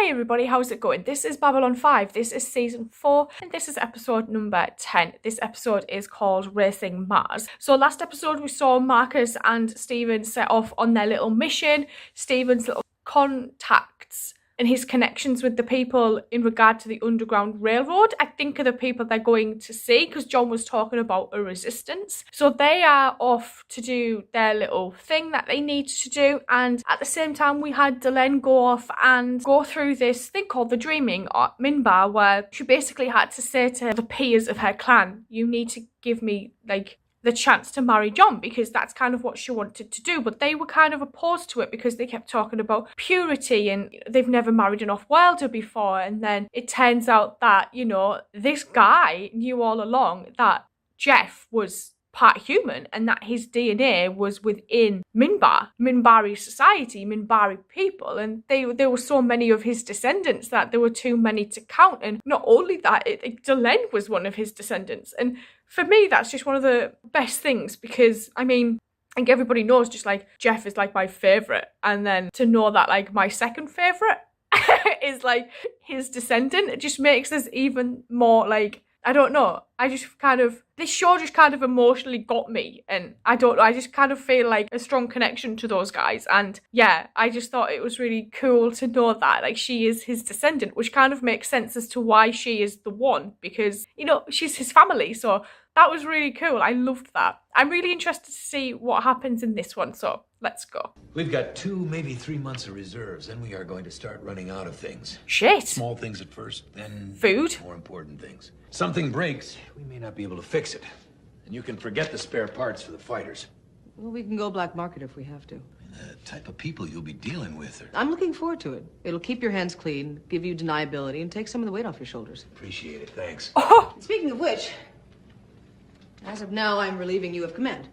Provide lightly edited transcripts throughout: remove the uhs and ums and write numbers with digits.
Hey everybody, how's it going? This is Babylon 5, this is season 4, and this is episode number 10. This episode is called Racing Mars. So last episode we saw Marcus and Steven set off on their little mission. Steven's little contacts and his connections with the people in regard to the Underground Railroad, I think, are the people they're going to see, because John was talking about a resistance. So they are off to do their little thing that they need to do, and at the same time we had Delenn go off and go through this thing called the Dreaming at Minbar, where she basically had to say to the peers of her clan, you need to give me, like, the chance to marry John, because that's kind of what she wanted to do. But they were kind of opposed to it because they kept talking about purity and they've never married an off-worlder before. And then it turns out that, you know, this guy knew all along that Jeff was part human and that his DNA was within Minbari society, Minbari people, and there were so many of his descendants that there were too many to count. And not only that, Delenn was one of his descendants. And for me, that's just one of the best things, because, I mean, I think everybody knows just, like, Jeff is, like, my favourite. And then to know that, like, my second favourite is, like, his descendant, it just makes this even more, like, I don't know. I just kind of, this show just kind of emotionally got me. And I don't know, I just kind of feel like a strong connection to those guys. And yeah, I just thought it was really cool to know that, like, she is his descendant, which kind of makes sense as to why she is the one, because, you know, she's his family. So that was really cool. I loved that. I'm really interested to see what happens in this one. So let's go. We've got 2, maybe 3 months of reserves, then we are going to start running out of things. Shit. Small things at first, then food. More important things. Something breaks, we may not be able to fix it. And you can forget the spare parts for the fighters. Well, we can go black market if we have to. The type of people you'll be dealing with are... I'm looking forward to it. It'll keep your hands clean, give you deniability, and take some of the weight off your shoulders. Appreciate it, thanks. Oh. Speaking of which, as of now, I'm relieving you of command.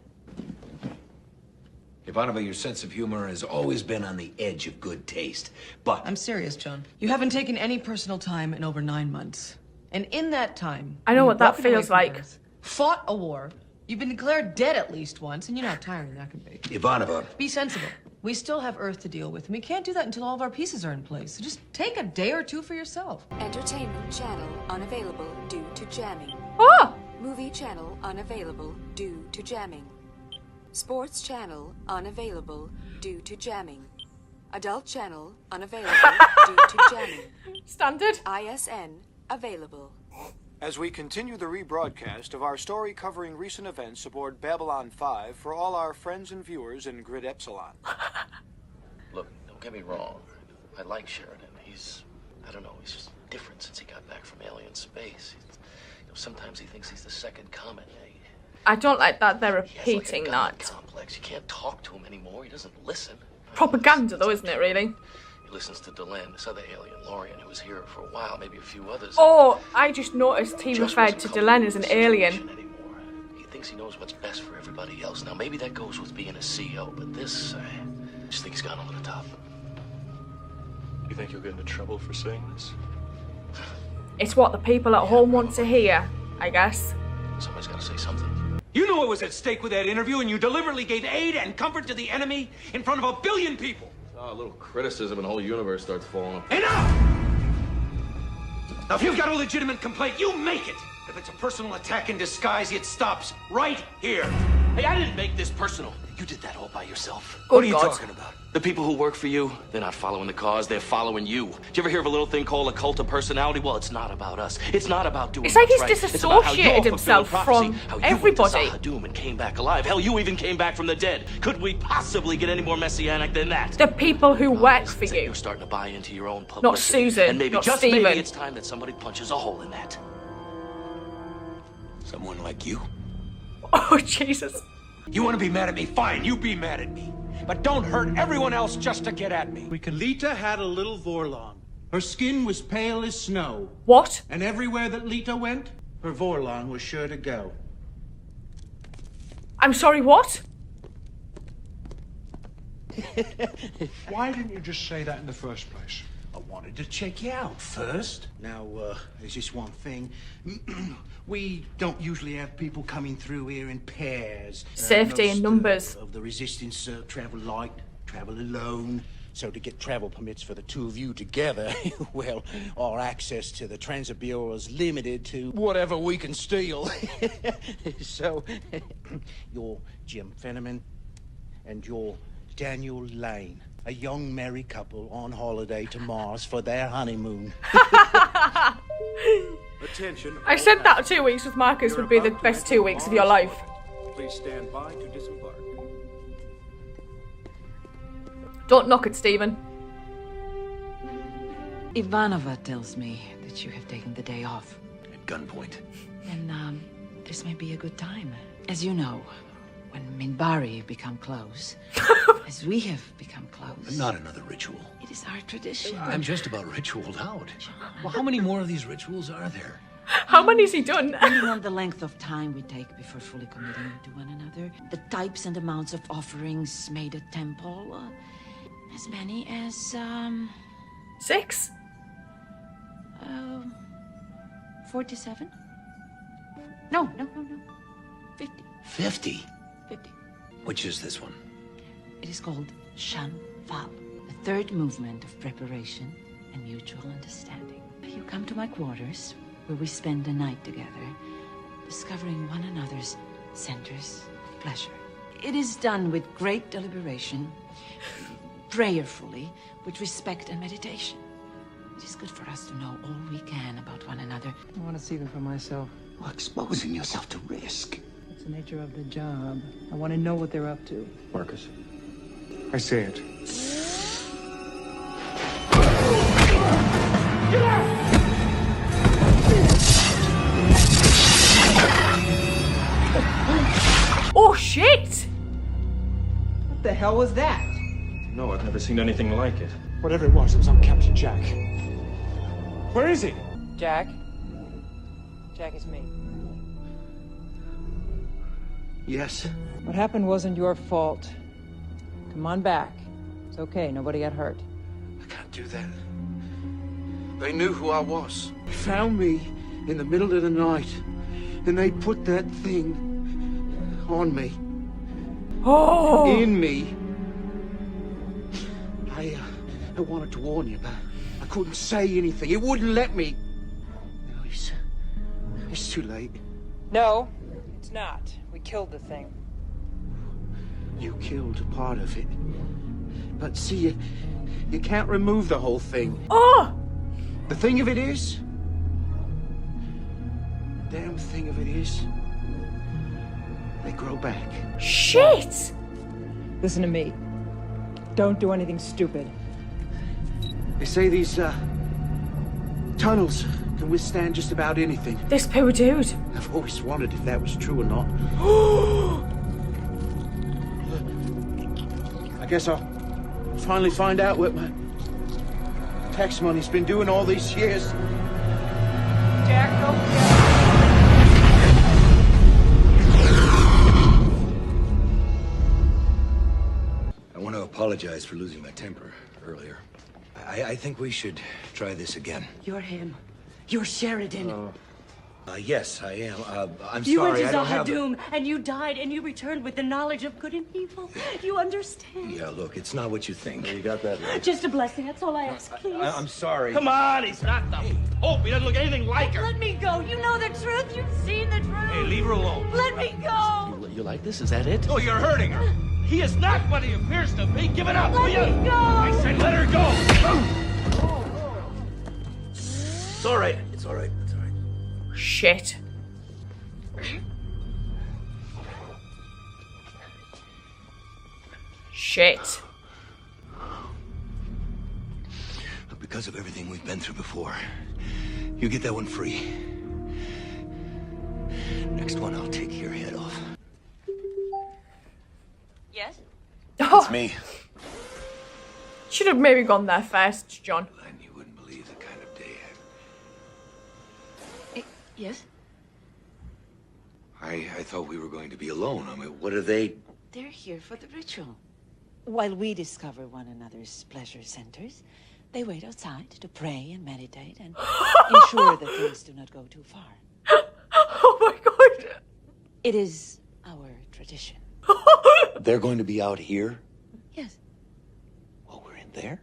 Ivanova, your sense of humor has always been on the edge of good taste, but... I'm serious, John. You haven't taken any personal time in over 9 months. And in that time... I know what that feels like. Earth, fought a war. You've been declared dead at least once, and you know how tiring that can be. Ivanova. Be sensible. We still have Earth to deal with, and we can't do that until all of our pieces are in place. So just take a day or 2 for yourself. Entertainment channel unavailable due to jamming. Oh! Movie channel unavailable due to jamming. Sports channel unavailable due to jamming. Adult channel unavailable due to jamming. Standard. ISN available. As we continue the rebroadcast of our story covering recent events aboard Babylon 5 for all our friends and viewers in Grid Epsilon. Look, don't get me wrong. I like Sheridan. He's, I don't know, he's just different since he got back from alien space. You know, sometimes he thinks he's the second coming. I don't like that they're repeating that. Complex. You can't talk to him anymore. He doesn't listen. Propaganda, though, isn't it, really? He listens to Delenn, this other alien, Lorian, who was here for a while, maybe a few others. Oh, I just noticed he referred to Delenn as an alien. Anymore. He thinks he knows what's best for everybody else. Now, maybe that goes with being a CEO, but this, I just think he's gone over the top. You think you'll get into trouble for saying this? It's what the people at home want to hear, I guess. Somebody's got to say something. You knew what was at stake with that interview, and you deliberately gave aid and comfort to the enemy in front of 1 billion people. Oh, a little criticism and the whole universe starts falling apart. Enough! Now, if you've got a legitimate complaint, you make it. If it's a personal attack in disguise, it stops right here. Hey, I didn't make this personal. You did that all by yourself. Good What are you God. talking about? The people who work for you, they're not following the cause, they're following you. Did you ever hear of a little thing called a cult of personality? Well, it's not about us. It's not about doing It's like what's he's right. It's about how you're disassociated himself fulfilling from prophecy, how you everybody. went to Zahadum and came back alive. Hell, you even came back from the dead. Could we possibly get any more messianic than that? The people who work for You're you. starting to buy into your own publicity. Not Susan, And maybe, not just Steven. maybe, it's time that somebody punches a hole in that. Someone like you? Oh, Jesus. You want to be mad at me? Fine, you be mad at me. But don't hurt everyone else just to get at me. Lita had a little Vorlon. Her skin was pale as snow. What? And everywhere that Lita went, her Vorlon was sure to go. I'm sorry, what? Why didn't you just say that in the first place? I wanted to check you out first. Now, there's just one thing. We don't usually have people coming through here in pairs. Safety in numbers. Of the resistance travel light, travel alone. So to get travel permits for the two of you together, well, our access to the Transit Bureau is limited to whatever we can steal. So, you're Jim Fenneman, and you're Daniel Lane, a young married couple on holiday to Mars for their honeymoon. Attention. I said that 2 weeks with Marcus would be the best 2 weeks of your life. Please stand by to disembark. Don't knock it, Stephen. Ivanova tells me that you have taken the day off. At gunpoint. And, this may be a good time. As you know, when Minbari become close, as we have become close... Not another ritual. It is our tradition. I'm just about ritualed out. Well, how many more of these rituals are there? How many has he done? Depending on the length of time we take before fully committing to one another, the types and amounts of offerings made at temple, as many as, 6? 47? No. 50. 50? 50. Which is this one? It is called Shan Fal, the third movement of preparation and mutual understanding. You come to my quarters, where we spend the night together, discovering one another's centers of pleasure. It is done with great deliberation, prayerfully, with respect and meditation. It is good for us to know all we can about one another. I want to see them for myself. Well, exposing yourself to risk. It's the nature of the job. I want to know what they're up to. Marcus, I say it. Oh, shit! What the hell was that? No, I've never seen anything like it. Whatever it was on Captain Jack. Where is he? Jack? Jack is me. Yes. What happened wasn't your fault. Come on back. It's okay, nobody got hurt. I can't do that. They knew who I was. They found me in the middle of the night, and they put that thing on me. Oh! In me. I wanted to warn you, but I couldn't say anything. It wouldn't let me. No, it's too late. No, it's not. We killed the thing. You killed a part of it. But see, you can't remove the whole thing. Oh! The thing of it is... The damn thing of it is... They grow back. Shit! Listen to me. Don't do anything stupid. They say these, tunnels can withstand just about anything. This poor dude. I've always wondered if that was true or not. I guess I'll finally find out what my tax money's been doing all these years. Jack, go. I want to apologize for losing my temper earlier. I think we should try this again. You're him. You're Sheridan. Yes, I am. I'm You sorry, went I to don't have... Zahadum, and you died, and you returned with the knowledge of good and evil. You understand? Yeah, look, it's not what you think. You got that right. Just a blessing, that's all I ask, please. I'm sorry. Come on, he's not the Pope. He doesn't look anything like her. Let me go. You know the truth. You've seen the truth. Hey, leave her alone. Let me go. You like this? Is that it? Oh, you're hurting her. He is not what he appears to be. Give it up, will Let you? me go. I said let her go. It's all right. It's all right. It's all right. Shit. Shit. Look, because of everything we've been through before, you get that one free. Next one, I'll take your head off. Yes? Oh, It's me. should have maybe gone there first, John. And you wouldn't believe the kind of day Yes? I thought we were going to be alone. I mean, what are they... They're here for the ritual. While we discover one another's pleasure centers, they wait outside to pray and meditate and ensure that things do not go too far. Oh my god. It is our tradition. They're going to be out here? Yes. Well, we're in there?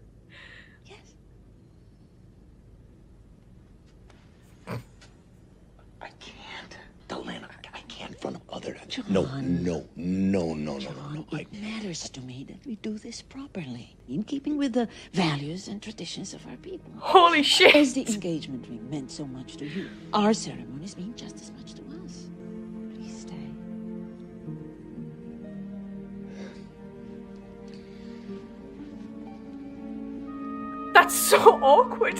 I can't. Delenn, I can't in front of other... No. It matters to me that we do this properly, in keeping with the values and traditions of our people. Holy shit! As the engagement ring meant so much to you, our ceremonies mean just as much to us. Please stay. That's so awkward.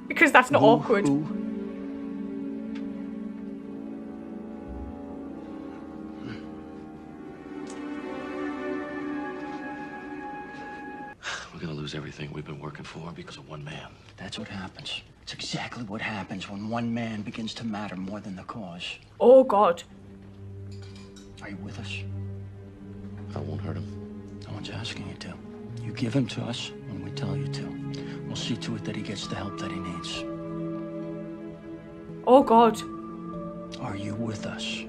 Because that's not awkward. We're gonna lose everything we've been working for because of one man. That's what happens. It's exactly what happens when one man begins to matter more than the cause. Oh, God. Are you with us? I won't hurt him. No one's asking you to. You give him to us when we tell you to. We'll see to it that he gets the help that he needs. Oh, God. Are you with us?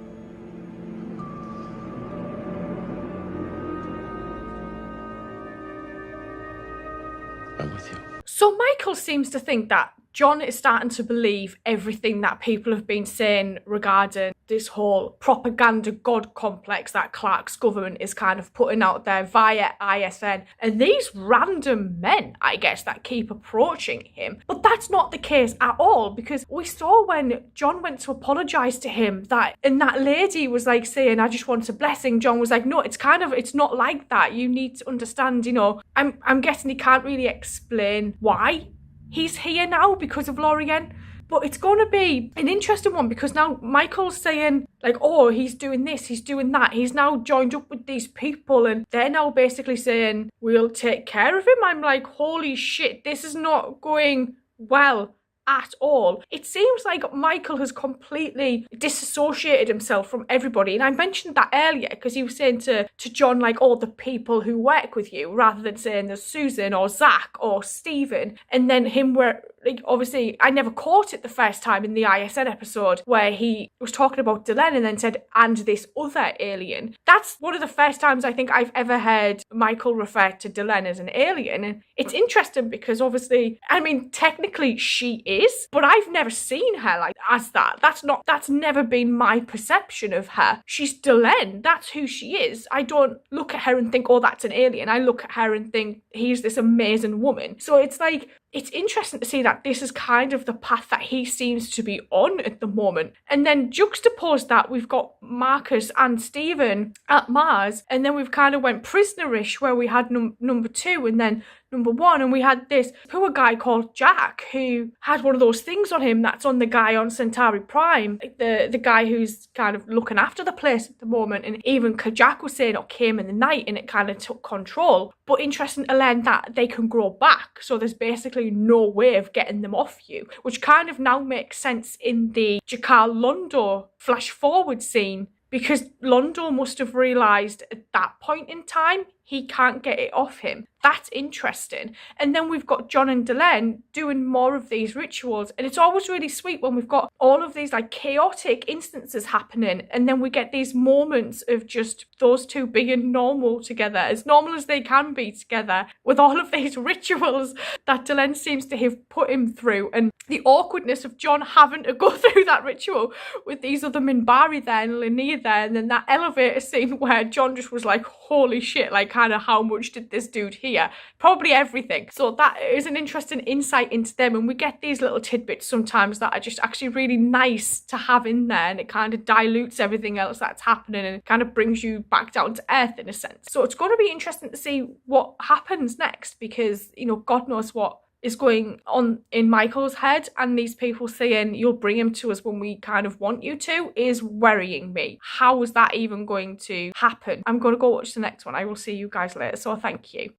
I'm with you. So Michael seems to think that John is starting to believe everything that people have been saying regarding this whole propaganda god complex that Clark's government is kind of putting out there via ISN. And these random men, I guess, that keep approaching him. But that's not the case at all, because we saw when John went to apologise to him and that lady was like saying, I just want a blessing. John was like, no, it's not like that. You need to understand, I'm guessing he can't really explain why he's here now because of Lorien. But it's going to be an interesting one, because now Michael's saying, like, oh, he's doing this, he's doing that. He's now joined up with these people and they're now basically saying, we'll take care of him. I'm like, holy shit, this is not going well at all. It seems like Michael has completely disassociated himself from everybody. And I mentioned that earlier because he was saying to John, like, all the people who work with you, rather than saying there's Susan or Zach or Stephen. And then him where, like, obviously I never caught it the first time in the ISN episode where he was talking about Delenn and then said, and this other alien. That's one of the first times I think I've ever heard Michael refer to Delenn as an alien. And it's interesting because obviously, I mean, technically she is, but I've never seen her like as that. That's never been my perception of her. She's Delenn. That's who she is. I don't look at her and think, oh, that's an alien. I look at her and think, he's this amazing woman. So it's like, it's interesting to see that this is kind of the path that he seems to be on at the moment. And then juxtapose that, we've got Marcus and Stephen at Mars, and then we've kind of went prisonerish where we had number 2 and then number 1, and we had this poor guy called Jack who had one of those things on him that's on the guy on Centauri Prime, the guy who's kind of looking after the place at the moment. And even Jack was saying it came in the night and it kind of took control. But interesting to learn that they can grow back, so there's basically no way of getting them off you, which kind of now makes sense in the Jakar Londo flash forward scene, because Londo must have realised at that point in time he can't get it off him. That's interesting. And then we've got John and Delenn doing more of these rituals, and it's always really sweet when we've got all of these like chaotic instances happening, and then we get these moments of just those two being normal together, as normal as they can be together, with all of these rituals that Delenn seems to have put him through, and the awkwardness of John having to go through that ritual with these other Minbari there and Linnea there, and then that elevator scene where John just was like, holy shit, like kind of how much did this dude hear? Probably everything. So that is an interesting insight into them, and we get these little tidbits sometimes that are just actually really nice to have in there, and it kind of dilutes everything else that's happening and kind of brings you back down to earth in a sense. So it's going to be interesting to see what happens next, because, God knows what is going on in Michael's head, and these people saying you'll bring him to us when we kind of want you to is worrying me. How is that even going to happen? I'm going to go watch the next one. I will see you guys later, so thank you.